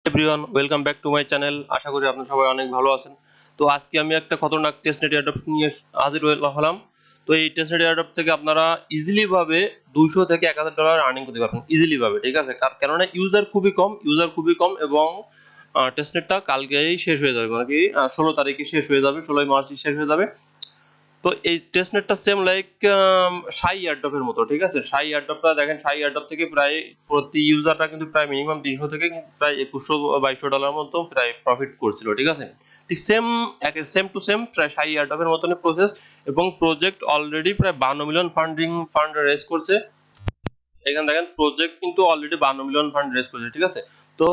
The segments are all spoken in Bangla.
Everyone welcome back to my channel. আশা করি আপনারা সবাই অনেক ভালো আছেন। তো আজকে আমি একটা খতরনাক টেস্টনেট এয়ারড্রপ নিয়ে হাজির হলাম। তো এই টেস্টনেট এয়ারড্রপ থেকে আপনারা ইজিলি ভাবে 200 থেকে $1000 আর্নিং করতে পারবেন ইজিলি ভাবে, ঠিক আছে? কেননা ইউজার খুবই কম এবং টেস্টনেটটা কালকেই শেষ হয়ে যাবে, মানে কি 16 তারিখে শেষ হয়ে যাবে, 16 মার্চ শেষ হয়ে যাবে। তো এই টেস্টনেটটা সেম লাইক সাই এয়ারড্রপের মতো, ঠিক আছে? সাই এয়ারড্রপটা দেখেন, সাই এয়ারড্রপ থেকে প্রায় প্রতি ইউজারটা কিন্তু প্রায় মিনিমাম 300 থেকে প্রায় 2100-2200 ডলার মতো প্রায় প্রফিট করছিল, ঠিক আছে? ঠিক সেম টু সেম প্রায় সাই এয়ারড্রপের মতনই প্রসেস। এবং প্রজেক্ট অলরেডি প্রায় 52 মিলিয়ন ফান্ড রেজ করছে। এখানে দেখেন প্রজেক্ট কিন্তু অলরেডি 52 মিলিয়ন ফান্ড রেজ করছে, ঠিক আছে? তো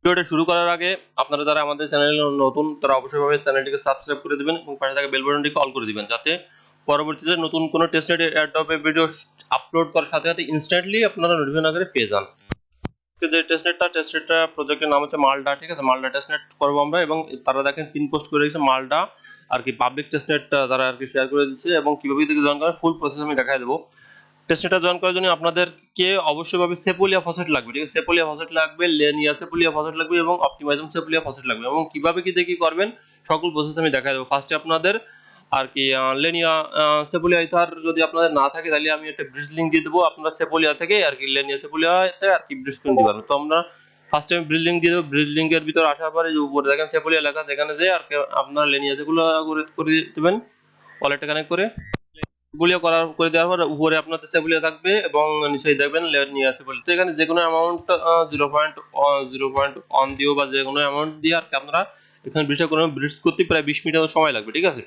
ভিডিওটা শুরু করার আগে আপনারা যারা আমাদের চ্যানেলে নতুন তারা অবশ্যই ভাবে চ্যানেলটিকে সাবস্ক্রাইব করে দিবেন এবং পাশে থাকা বেল বাটনটিকে অল করে দিবেন, যাতে পরবর্তীতে নতুন কোনো টেস্টনেট এয়ারড্রপের ভিডিও আপলোড করার সাথে সাথে ইনস্ট্যান্টলি আপনারা নোটিফিকেশন আকারে পেয়ে যান। যে টেস্টনেটটা প্রজেক্টের নাম হচ্ছে মালডা, ঠিক আছে? মালডা টেস্টনেট করবো আমরা। এবং তারা দেখেন পিন পোস্ট করে রেখেছে মালডা আর কি পাবলিক টেস্টনেটটা তারা আর কি শেয়ার করে দিচ্ছে। এবং কিভাবে থেকে জয়েন করেন ফুল প্রসেস আমি দেখাই দেবো। টেস্টনেটটা জয়েন করার জন্য আপনাদেরকে অবশ্যই ভাবে সেপোলিয়া ফসেট লাগবে, ঠিক আছে? সেপোলিয়া ফসেট লাগবে, লেনিয়া সেপোলিয়া ফসেট লাগবে এবং অপটিমাইজম সেপোলিয়া ফসেট লাগবে। এবং কিভাবে কি দেখি করবেন সকল প্রসেস আমি দেখাই দেবো। ফার্স্টে আপনাদের আর কি লেনিয়া সেপোলিয়া ইথার যদি আপনাদের না থাকে তাহলে আমি একটা ব্রিজ লিঙ্ক দিয়ে দেবো। আপনারা সেপোলিয়া থেকে আর কি লেনিয়া সেপোলিয়াতে আর কি ব্রিজ করে দিতে পারবেন। তো আমরা ফার্স্টে আমি ব্রিজ লিঙ্ক দিয়ে দেবো। ব্রিজ লিঙ্কের ভিতর আসার পরে যে উপরে দেখেন সেপোলিয়া লেখা, যেখানে যে আর কি আপনারা লেনিয়া সেপোলিয়া করে দেবেন ওয়ালেটে কানেক্ট করে। সেপোলিয়া করে দেওয়ার পর উপরে আপনাদের সেপোলিয়া থাকবে এবং নিচেই দেখবেন লেনিয়া সেপোলিয়া। তো এখানে যে কোনো অ্যামাউন্ট 0.1 দিও বা যে কোনো অ্যামাউন্ট দিয়ে আর কি আপনারা এখানে ব্রিজ করতে প্রায় 20 মিনিট সময় লাগবে, ঠিক আছে?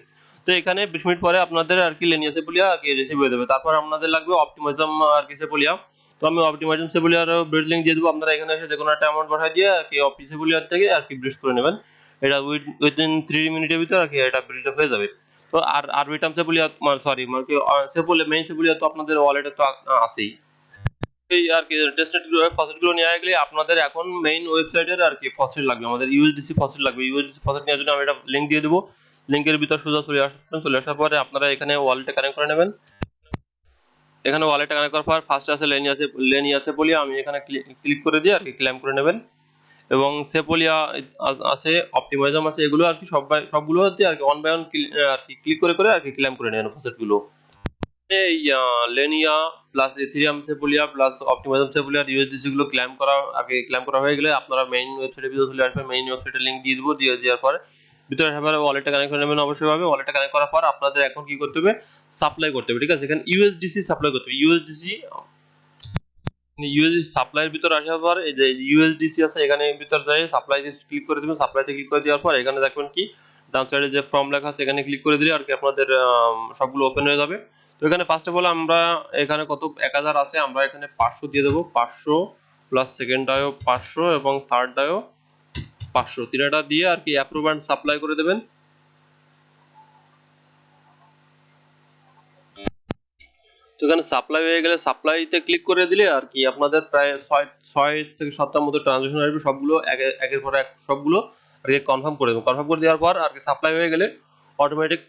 তো এখানে 20 মিনিট পরে আপনাদের আর কি লেনিয়া সেপোলিয়া আর কি রিসিভ হয়ে যাবে। তারপর আপনাদের লাগবে অপটিমাইজম আর কি সেপোলিয়া। তো আমি অপটিমাইজম সেপোলিয়ার ব্রিজ লিঙ্ক দিয়ে দেবো। আপনারা এখানে এসে যে কোনো একটা অ্যামাউন্ট পাঠিয়ে দিয়ে আর কি অপটি সেপোলিয়ার থেকে আর কি ব্রিজ করে নেবেন। এটা উইদিন 3 মিনিটের ভিতর আর কি এটা ব্রিজ হয়ে যাবে। তো আর আরবিটাম সেপোলিয়া সরি মানে কি সেপোলিয়া মেইন সেপোলিয়া তো আপনাদের ওয়ালেটে তো আছেই। এই আর কি টেস্টেড ফসেট গুলো নিয়ে গেলে আপনাদের এখন মেইন ওয়েবসাইটের আর কি ফসেট লাগবে, আমাদের ইউএসডিসি ফসেট লাগবে। ইউএসডিসি ফসেট নেওয়ার জন্য আমি এটা লিংক দিয়ে দেবো। লিংকের ভিতর সোজা চলে আসার পরে আপনারা এখানে ওয়ালেটে কানেক্ট করে নেবেন। এখানে ওয়ালেটে কানেক্ট করার পর ফার্স্ট আছে লেনিয়া সেপোলিয়া, আমি এখানে ক্লিক করে দিয়ে আর কি ক্লেম করে নেবেন। এবং সেপোলিয়া আছে, অপটিমাইজম আছে, এগুলো আর কি সবগুলো হচ্ছে আর কি ওয়ান বাই ওয়ান আর কি ক্লিক করে করে আর কি ক্লেম করে নেবেন ফসেট গুলো। এই লেনিয়া প্লাস এথিরিয়াম সেপোলিয়া প্লাস অপটিমাইজম সেপোলিয়ার ইউএসডিসি গুলো ক্লেম করা হয়ে গেলে আপনারা মেইন ওয়েবসাইটে ভিতরে চলে আসবেন। মেইন ওয়েবসাইটের লিংক দিয়ে দেবো। দিয়ে দেওয়ার পরে ভিতরে আসার ওয়ালেটটা কানেক্ট করে নেবেন অবশ্যই ভাবে। ওয়ালেটটা কানেক্ট করার পর আপনাদের এখন কি করতে হবে, সাপ্লাই করতে হবে, ঠিক আছে? এখানে ইউএসডিসি সাপ্লাই করতে হবে। ইউএসডিসি সাপ্লাইয়ের ভিতর আসার পর এই যে ইউএসডিসি আছে এখানে ভিতর যাই সাপ্লাইতে ক্লিক করে দিবেন। সাপ্লাইতে ক্লিক করে দেওয়ার পর এখানে দেখবেন কি ডান সাইডে যে ফর্ম লেখা আছে এখানে ক্লিক করে দিলে আর কি আপনাদের সবগুলো ওপেন হয়ে যাবে। তো এখানে ফার্স্ট অফ অল আমরা এখানে কত 1000 আছে, আমরা এখানে 500 দিয়ে দেবো। 500 প্লাস সেকেন্ডটাও 500 এবং থার্ডটাও 500, তিনটা দিয়ে আর কি অ্যাপ্রুভ এন্ড সাপ্লাই করে দেবেন। তো এখানে সাপ্লাই হয়ে গেলে সাপ্লাইতে ক্লিক করে দিলে আর কি আপনাদের প্রায় 6 থেকে 7টার মতো ট্রানজাকশন আসবে। সবগুলো একের পর এক সবগুলো আর কি কনফার্ম করে দেবেন। কনফার্ম করে দেওয়ার পর আর কি সাপ্লাই হয়ে গেলে অটোমেটিক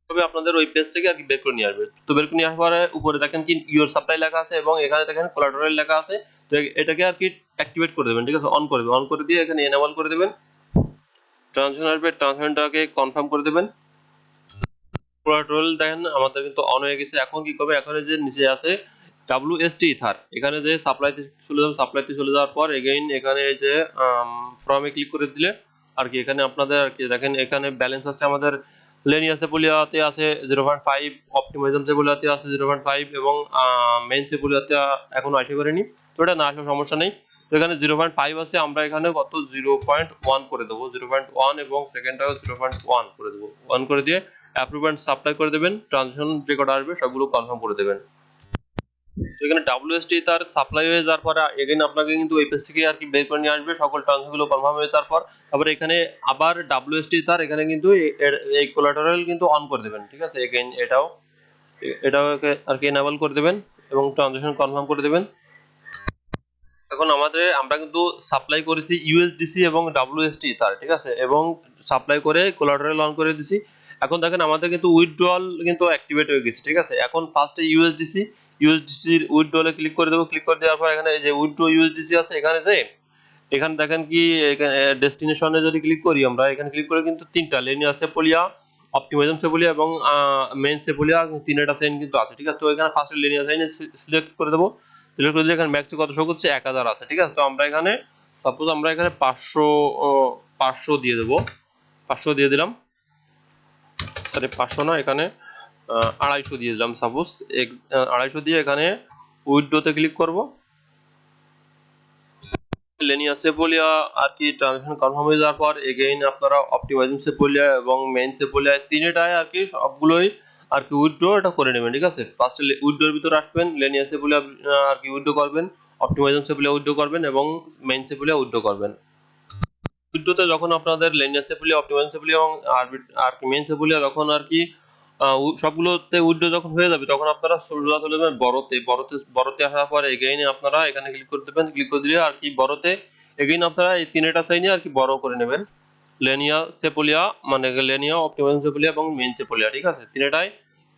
ভাবে আপনাদের ওই পেজ থেকে আর কি বের করে নিয়ে আসবে। তো বের করে নিয়ে আসার পরে উপরে দেখেন কি ইওর সাপ্লাই লেখা আছে এবং এখানে দেখেন কোলাটেরাল লেখা আছে। তো এটাকে আর কি অ্যাক্টিভেট করে দেবেন, ঠিক আছে? অন করে দিয়ে এখানে এনেবল করে দেবেন। ট্রানজাকশন আসবে, ট্রানজাকশনটাকে কনফার্ম করে দেবেন। কোলাটেরাল দেখেন আমাদের কিন্তু অন হয়ে গেছে। এখন কি করবে, এখন যে নিচে আছে WST ইথার, এখানে যে সাপ্লাইতে চলে যাবে। সাপ্লাইতে চলে যাওয়ার পর এগেইন এখানে এই যে ফর্মে ক্লিক করে দিলে আর কি এখানে আপনাদের আর কি দেখেন এখানে ব্যালেন্স আছে আমাদের লেনিয়া সেপোলিয়াতে আছে 0.5, অপটিমাইজম সেপোলিয়াতে আছে 0.5 এবং মেইন সেপোলিয়াতে এখনো আসে করেনি। তো এটা না আসলে সমস্যা নেই। তো এখানে 0.5 আছে, আমরা এখানে কত 0.1 করে দেবো। 0.1 এবং সেকেন্ডটাও 0.1 করে দেবো। 1 করে দিয়ে অ্যাপ্রুভ এন্ড সাপ্লাই করে দেবেন। ট্রানজাকশন যে কটা আসবে সবগুলো কনফার্ম করে দেবেন। তো এখানে WST তার সাপ্লাই হয়ে যাওয়ার পরে এগেইন আপনাকে কিন্তু এই পেজ থেকে আর কি বের করে নিয়ে আসবে সকল ট্রানজাকশনগুলো কনফার্ম হয়ে যাওয়ার পর। তারপরে এখানে আবার WST তার এখানে কিন্তু এই কোলাটেরাল কিন্তু অন করে দেবেন, ঠিক আছে? এগেইন এটাও আর কি এনেবল করে দেবেন এবং ট্রানজাকশন কনফার্ম করে দেবেন। এখন আমরা কিন্তু সাপ্লাই করেছি ইউএসডিসি এবং WST তার, ঠিক আছে? এবং সাপ্লাই করে কোলাটেরাল অন করে দিছি। এখন দেখেন আমাদের কিন্তু উইথড্রয়াল কিন্তু অ্যাক্টিভেট হয়ে গেছে, ঠিক আছে? এখন ফার্স্টে ইউএসডিসির উইথড্রয়ালে ক্লিক করে দেবো। ক্লিক করে দেওয়ার পর এখানে এই যে উইথড্র ইউএসডিসি আছে এখানে যে এখানে দেখেন কি এখানে ডেস্টিনেশনে যদি ক্লিক করি আমরা, এখানে ক্লিক করে কিন্তু তিনটা লিনিয়ার সেপোলিয়া, অপটিমাইজম সেপোলিয়া এবং মেইন সেপোলিয়া তিনটা সাইন কিন্তু আছে, ঠিক আছে। তো এখানে ফার্স্ট লিনিয়ার সাইনে সিলেক্ট করে দেবো। সিলেক্ট করে দিলে এখানে ম্যাক্সে কত শো করছে, 1000 আছে, ঠিক আছে। তো আমরা এখানে সাপোজ আমরা এখানে 500 দিয়ে দেবো, 500 দিয়ে দিলাম, সরি 500 না, এখানে 250 দিয়ে দিলাম সাপোজ। 250 দিয়ে এখানে উইথড্রোতে ক্লিক করব। লিনিয়ার সেপোলিয়া আর কি ট্রানজাকশন কনফার্ম হয়ে যাওয়ার পর এগেইন আপনারা অপটিমাইজিং সেপোলিয়া এবং মেইন সেপোলিয়া তিনটায় আর কি সবগুলোই আর কি উইথড্র এটা করে নেবেন, ঠিক আছে। ফার্স্টে উইথড্রোর ভিতরে আসবেন, লিনিয়ার সেপোলিয়া আর কি উইথড্র করবেন, অপটিমাইজিং সেপোলিয়া উইথড্র করবেন এবং মেইন সেপোলিয়া উইথড্র করবেন। উইথড্রোতে যখন আপনাদের লিনিয়ার সেপোলিয়া, অপটিমাইজিং সেপোলিয়া এবং আর কি মেইন সেপোলিয়া যখন আর কি সবগুলোতে উইথড্র যখন হয়ে যাবে তখন আপনারা সোজা চলে যাবেন বড়তে আসার পর এগেইন আপনারা এখানে ক্লিক করে দেবেন। ক্লিক করে দিলে আর কি বড়তে এগেইন আপনারা এই তিনটা সাইনে আর কি বড় করে নেবেন, লেনিয়া সেপোলিয়া মানে লেনিয়া, অপটিমাইজিং সেপোলিয়া এবং মেইন সেপোলিয়া, ঠিক আছে। তিনটাই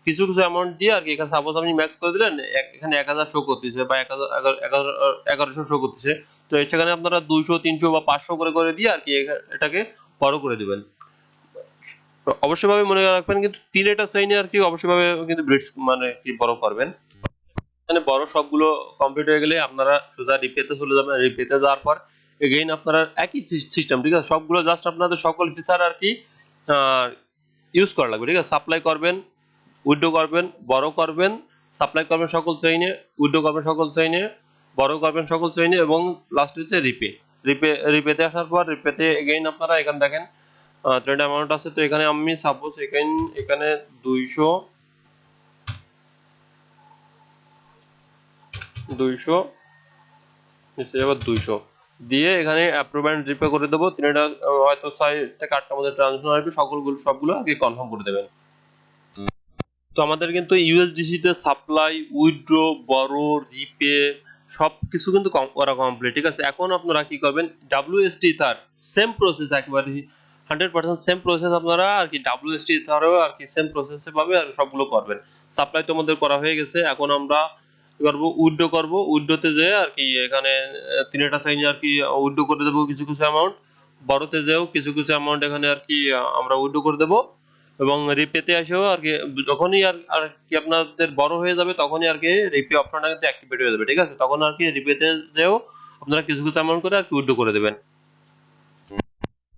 কিছু কিছু অ্যামাউন্ট দিয়ে আর কি এখানে সাপোজ আপনি ম্যাক্স করে দিলেন, এখানে 1000 শো করতেছে বা 1100 শো করতেছে, তো সেখানে আপনারা 200 300 বা 500 করে দিয়ে আর কি এটাকে বড় করে দিবেন। অবশ্যই ভাবে মনে রাখবেন কিন্তু তিনটা সাইনে আর কি অবশ্যই ভাবে কিন্তু ব্রিডস মানে কি বড় করবেন। এখানে বড় সবগুলো কমপ্লিট হয়ে গেলে আপনারা সোজা রিপেতে চলে যাবেন। রিপেতে যাওয়ার পর এগেইন আপনারা একই সিস্টেম, ঠিক আছে। সবগুলো জাস্ট আপনাদের সকল ফিচার আর কি ইউজ করা লাগবে, ঠিক আছে। সাপ্লাই করবেন, উইথড্র করবেন, বড় করবেন, সাপ্লাই করবেন সকল চাইনে, উইথড্র করবেন সকল চাইনে, বড় করবেন সকল চাইনে এবং লাস্ট হচ্ছে রিপেতে আসার পর রিপেতে এগেইন আপনারা এখানে দেখেন ট্রেড অ্যামাউন্ট আছে। তো এখানে আমি সাপোজ এখানে 200 নিচে আবার 200 দিয়ে এখানে অ্যাপ্রুভ এন্ড রিপে করে দেবো। তিনটা হয়তো 6 থেকে 8টার মধ্যে ট্রানজাকশন আসবে, সবগুলো আগে কনফার্ম করে দেবেন। তো আমাদের কিন্তু ইউএসডিসি তে সাপ্লাই, উইথড্র, বড়, রিপে সবকিছু কিন্তু করা কমপ্লিট, ঠিক আছে। এখন আপনারা কি করবেন, ডাব্লিউএসটি তার সেম প্রসেস, একেবারে 100% সেম প্রসেস আপনারা আর কি ডাব্লিউএসটি তারও আর কি সেম প্রসেসে পাবে আর সবগুলো করবেন। সাপ্লাই তো আমাদের করা হয়ে গেছে, এখন আমরা কি করব, উইথড্র করব। উইথড্রতে যে আর কি এখানে তিনটা সাইনে আর কি উইথড্র করে দেবো কিছু কিছু অ্যামাউন্ট, বড়তে যেও কিছু কিছু অ্যামাউন্ট এখানে আর কি আমরা উইথড্র করে দেবো এবং রিপেতে আসেও আর কি যখনই আর কি আপনাদের বড় হয়ে যাবে তখনই আর কি রিপে অপশনটা কিন্তু অ্যাক্টিভেট হয়ে যাবে, ঠিক আছে। তখন আর কি রিপেতে যেও আপনারা কিছু কিছু অ্যামাউন্ট করে আর কি উইথড্র করে দেবেন।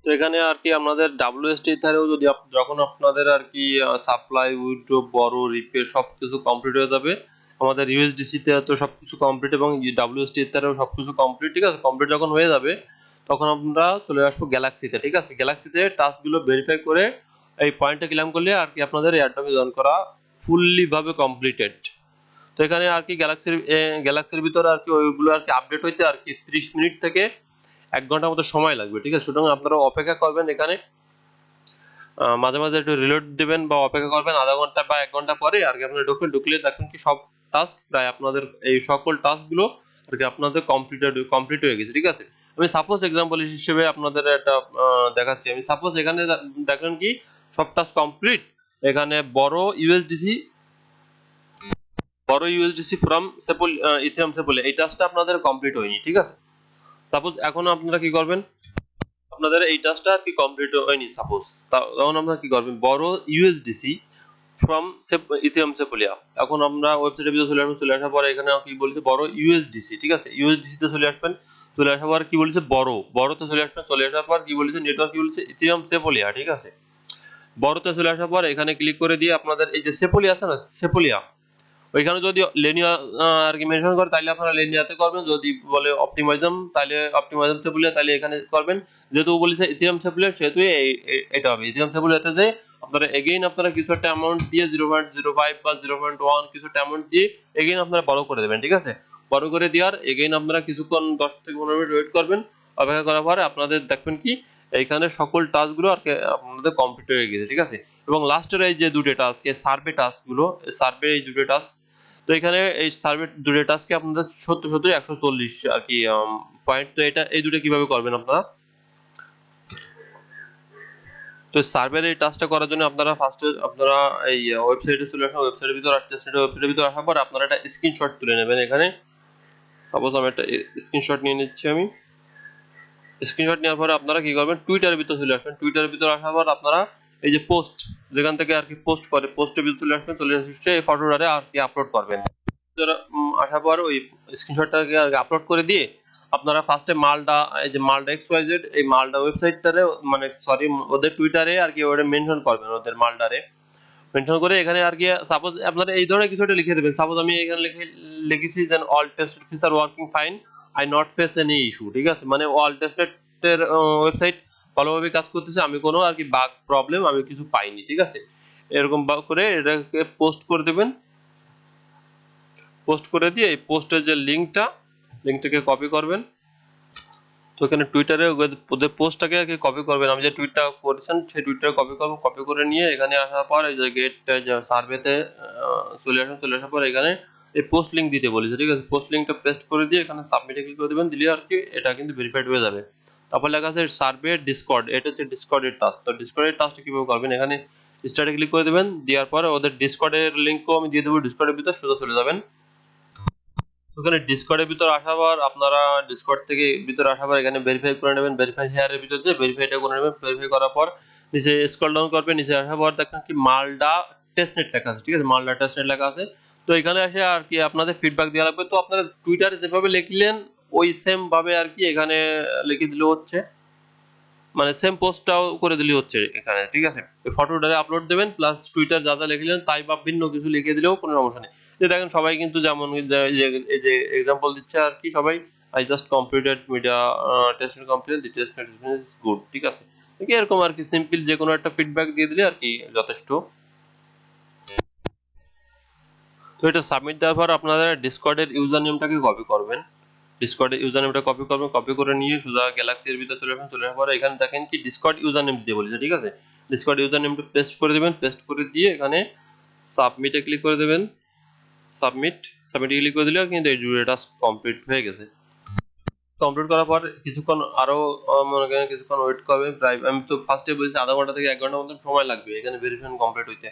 তো এখানে আর কি আপনাদের ডাব্লিউএসটি ধারেও যদি যখন আপনাদের আর কি সাপ্লাই, উইথড্র, বড়, রিপে সবকিছু কমপ্লিট হয়ে যাবে, আমাদের ইউএসডিসি তে তো সবকিছু কমপ্লিট এবং ডাব্লিউএসটি ধারেও সবকিছু কমপ্লিট, ঠিক আছে। কমপ্লিট যখন হয়ে যাবে তখন আমরা চলে আসবো গ্যালাক্সিতে, ঠিক আছে। গ্যালাক্সিতে টাস্কগুলো ভেরিফাই করে এই পয়েন্টে ক্লেম করলে আর কি আপনাদের এয়ারড্রপে জয়েন করা ফুললি ভাবে কমপ্লিটেড। তো এখানে আর কি গ্যালাক্সির ভিতরে আর কি ওইগুলো আর কি আপডেট হইতে আর কি 30 মিনিট থেকে 1 ঘন্টার মতো সময় লাগবে, ঠিক আছে। সুতরাং আপনারা অপেক্ষা করবেন, এখানে মাঝে মাঝে একটু রিলোড দিবেন বা অপেক্ষা করবেন আধা ঘন্টা বা 1 ঘন্টা পরে আর কি আপনারা ঢুকলে দেখবেন কি সব টাস্ক প্রায় আপনাদের এই সকল টাস্কগুলো আর কি আপনাদের কমপ্লিট হয়ে গেছে, ঠিক আছে। আমি সাপোজ এক্সাম্পল হিসেবে আপনাদের একটা দেখাচ্ছি। আমি সাপোজ এখানে দেখলেন কি সব টাস্ক কমপ্লিট, এখানে বড় ইউএসডিসি ফ্রম ইথিরিয়াম সেপল এই টাস্কটা আপনাদের কমপ্লিট হয়নি, ঠিক আছে। সাপোজ এখন আপনারা কি করবেন, আপনাদের এই টাস্কটা আর কি কমপ্লিট হয়নি সাপোজ, তখন আপনারা কি করবেন, বড় ইউএসডিসি ফ্রম ইথিরিয়াম সেপোলিয়া। এখন আমরা ওয়েবসাইটের ভিতরে চলে আসার পরে এখানে কি বলেছে, বড় ইউএসডিসি, ঠিক আছে। ইউএসডিসি তে চলে আসবেন, চলে আসার পর কি বলেছে, বড়তে চলে আসবেন। চলে আসার পর কি বলেছে, নেটওয়ার্ক কি বলেছে, ইথিরিয়াম সেপোলিয়া, ঠিক আছে। বড়তে চলে আসার পর এখানে ক্লিক করে দিয়ে আপনাদের এই যে সেপোলিয়া আছে না, সেপোলিয়া ওইখানে যদি লেনিয়া আর কি মেনশন করে তাহলে আপনারা লেনিয়াতে করবেন, যদি বলে অপটিমাইজম তাহলে অপটিমাইজম সেপোলিয়া তাহলে এখানে করবেন। যেহেতু বলেছে ইথিরিয়াম সেপোলিয়া সেহেতু এটা হবে ইথিরিয়াম সেপোলিয়াতে। যে আপনারা এগেইন আপনারা কিছু একটা অ্যামাউন্ট দিয়ে 0.05 বা 0.1 কিছু একটা অ্যামাউন্ট দিয়ে এগেইন আপনারা বড় করে দেবেন, ঠিক আছে। বড় করে দেওয়ার এগেইন আপনারা কিছুক্ষণ 10 থেকে 15 মিনিট ওয়েট করবেন। অপেক্ষা করার পরে আপনাদের দেখবেন কি এইখানে সকল টাস্কগুলো আর কি আপনাদের কমপ্লিট হয়ে গেছে, ঠিক আছে। এবং লাস্টের এই যে দুটো টাস্ক, এই সার্ভে টাস্কগুলো, সার্ভে এই দুটো টাস্ক, তো এখানে এই সার্ভে দুটো টাস্কে আপনাদের 70 140 আর কি পয়েন্ট। তো এটা এই দুটো কিভাবে করবেন আপনারা, তো সার্ভের এই টাস্কটা করার জন্য আপনারা ফার্স্টে আপনারা এই ওয়েবসাইটে চলে আসবেন। ওয়েবসাইটের ভিতরে ওয়েবসাইটের ভিতরে আসার পর আপনারা একটা স্ক্রিনশট তুলে নেবেন। এখানে সাপোজ আমি একটা স্ক্রিনশট নিয়ে নিচ্ছি আমি। স্ক্রিনশট নেওয়ার পরে আপনারা কি করবেন, টুইটারের ভিতর চলে আসবেন। টুইটারের ভিতর আসার পর আপনারা এই যে পোস্ট, যেখান থেকে আর কি পোস্ট করে, পোস্টের ভিতর চলে আসবেন। চলে এসে এই ফটোটারে আর কি আপলোড করবেন। আসার পর ওই স্ক্রিনশটটাকে আর আপলোড করে দিয়ে আপনারা ফার্স্টে মালটা, এই যে মালটা XYZ, এই মালটা ওয়েবসাইটটারে মানে সরি ওদের টুইটারে আর কি ওটা মেনশন করবেন, ওদের মালটারে মেনশন করে এখানে আর কি সাপোজ আপনারা এই ধরনের কিছু একটা লিখে দেবেন। সাপোজ আমি এখানে লিখেছি যে all tested feature working fine, I not face any issue, ঠিক আছে, মানে অল টেস্টেড এর ওয়েবসাইট ভালোভাবে কাজ করতেছে, আমি কোনো আর কি বাগ প্রবলেম আমি কিছু পাইনি, ঠিক আছে। এরকম করে এটাকে পোস্ট করে দেবেন। পোস্ট করে দিয়ে এই পোস্টের যে লিঙ্কটাকে কপি করবেন। তো এখানে টুইটারে ওদের পোস্টটাকে আর কি কপি করবেন। আমি যে টুইটটা করেছেন সেই টুইটটা কপি করব। কপি করে নিয়ে এখানে আসার পর এই যে গেট সার্ভেতে চলে আসুন। চলে আসার পর এখানে এই পোস্ট লিঙ্ক দিতে বলেছে, ঠিক আছে। পোস্ট লিঙ্কটা পেস্ট করে দিয়ে এখানে সাবমিটে ক্লিক করে দেবেন। দিলে আর কি এটা কিন্তু ভেরিফাইড হয়ে যাবে। তারপর লেখা আছে সার্ভে ডিসকর্ড, এটা হচ্ছে ডিসকর্ডের টাস্ক। তো ডিসকর্ডের টাস্কটা কিভাবে করবেন, এখানে স্টার্টে ক্লিক করে দেবেন। দেওয়ার পরে ওদের ডিসকর্ডের লিঙ্কও আমি দিয়ে দেবো। ডিসকর্ডের ভিতর সোজা চলে যাবেন। ওখানে ডিসকর্ডের ভিতর আসার পর আপনারা ডিসকর্ড থেকে ভিতর আসার পর এখানে ভেরিফাই করে নেবেন। ভেরিফাই হেয়ারের ভিতর যে ভেরিফাইটা করে নেবেন। ভেরিফাই করার পর নিচে স্ক্রল ডাউন করবেন। নিচে আসার পর দেখেন কি মালডা টেস্টনেট লেখা আছে, ঠিক আছে, মালডা টেস্টনেট লেখা আছে। তো এখানে এসে আর কি আপনাদের ফিডব্যাক দেওয়া লাগবে। তো আপনারা টুইটারে যেভাবে লিখলেন ওই সেম ভাবে আর কি এখানে লিখে দিলে হচ্ছে, মানে সেম পোস্টটাও করে দিলে হচ্ছে এখানে, ঠিক আছে। ওই ফটোটারে আপলোড দেবেন প্লাস টুইটার যা যা লিখলেন তাই বা ভিন্ন কিছু লিখে দিলেও কোনো সমস্যা নেই। যে দেখেন সবাই কিন্তু যেমন এই যে এক্সাম্পল দিচ্ছে আর কি, সবাই I just completed media test complete, the test is good, ঠিক আছে। এরকম আর কি সিম্পল যে কোনো একটা ফিডব্যাক দিয়ে দিলে আর কি যথেষ্ট। তো এটা সাবমিট দেওয়ার পর আপনারা ডিসকর্ডের ইউজার নেমটাকে কপি করবেন। ডিসকর্ডের ইউজার নেমটা কপি করবেন। কপি করে নিয়ে সোজা গ্যালাক্সির ভিতরে চলে যাবেন। চলে যাওয়ার পরে এখানে দেখেন কি ডিসকর্ড ইউজার নেম দিতে বলেছে, ঠিক আছে। ডিসকর্ড ইউজার নেমটা পেস্ট করে দেবেন। পেস্ট করে দিয়ে এখানে সাবমিটে ক্লিক করে দেবেন। সাবমিটে ক্লিক করে দিলে কিন্তু এই জুড়েটা কমপ্লিট হয়ে গেছে। কমপ্লিট করার পর কিছুক্ষণ আরো মনে করেন কিছুক্ষণ ওয়েট করবেন। প্রায় আমি তো ফার্স্টে বলেছি আধা ঘন্টা থেকে 1 ঘন্টার মতো সময় লাগবে এখানে ভেরিফিকেশন কমপ্লিট হইতে।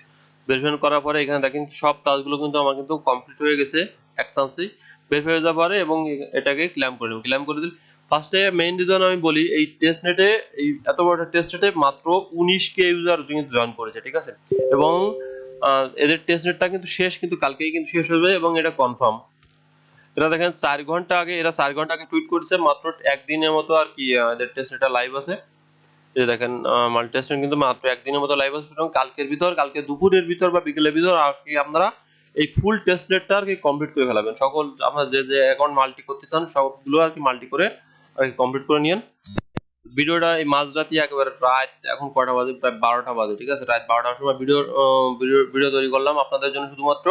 ভেরিফিকেশন করার পরে এখানে দেখেন সব টাস্কগুলো কিন্তু আমার কিন্তু কমপ্লিট হয়ে গেছে অ্যাকশনসি। ভেরিফাই হয়ে যাওয়ার পরে এবং এটাকে ক্লেম করে নেব। ক্লেম করে দিলে ফার্স্টে মেইন রিজন আমি বলি, এই টেস্টনেটে এই এত বড় টেস্টনেটে মাত্র 19K ইউজার কিন্তু জয়েন করেছে, ঠিক আছে। এবং এদের টেস্টনেটটা কিন্তু শেষ, কিন্তু কালকেই কিন্তু শেষ হবে এবং এটা কনফার্ম। এরা দেখেন 4 ঘন্টা আগে, এরা 4 ঘন্টা আগে টুইট করেছে, মাত্র একদিনের মতো আর কি এদের টেস্ট এটা লাইভ আছে। এই দেখেন মাল্টি টেস্টিং কিন্তু মাত্র একদিনের মতো লাইভ আছে। সুতরাং কালকের ভিতর, কালকে দুপুরের ভিতর বা বিকেলের ভিতর আর কি আপনারা এই ফুল টেস্ট নেটটা আর কি কমপ্লিট করে ফেলাবেন। সকল আপনারা যে যে অ্যাকাউন্ট মাল্টি করতে চান সবগুলো আর কি মাল্টি করে আর কি কমপ্লিট করে নিয়েন। ভিডিওটা এই মাঝরাতে একেবারে রাত, এখন কয়টা বাজে, প্রায় 12টা বাজে, ঠিক আছে। রাত 12টার সময় ভিডিও তৈরি করলাম আপনাদের জন্য শুধুমাত্র,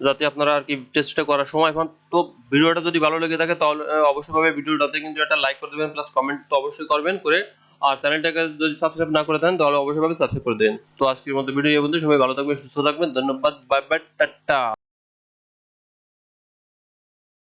যাতে আপনারা আর কি টেস্টটা করার সময় পান। তো ভিডিওটা যদি ভালো লেগে থাকে তাহলে অবশ্যই ভিডিওটাতে কিন্তু একটা লাইক করে দেবেন, প্লাস কমেন্ট তো অবশ্যই করবেন করে। আর চ্যানেলটাকে যদি সাবস্ক্রাইব না করে থাকেন তাহলে অবশ্যই সাবস্ক্রাইব করে দেবেন। তো আজকের মতো ভিডিও এই পর্যন্ত। সবাই ভালো থাকবেন, সুস্থ থাকবেন, ধন্যবাদ, বাই বাই, টাটা।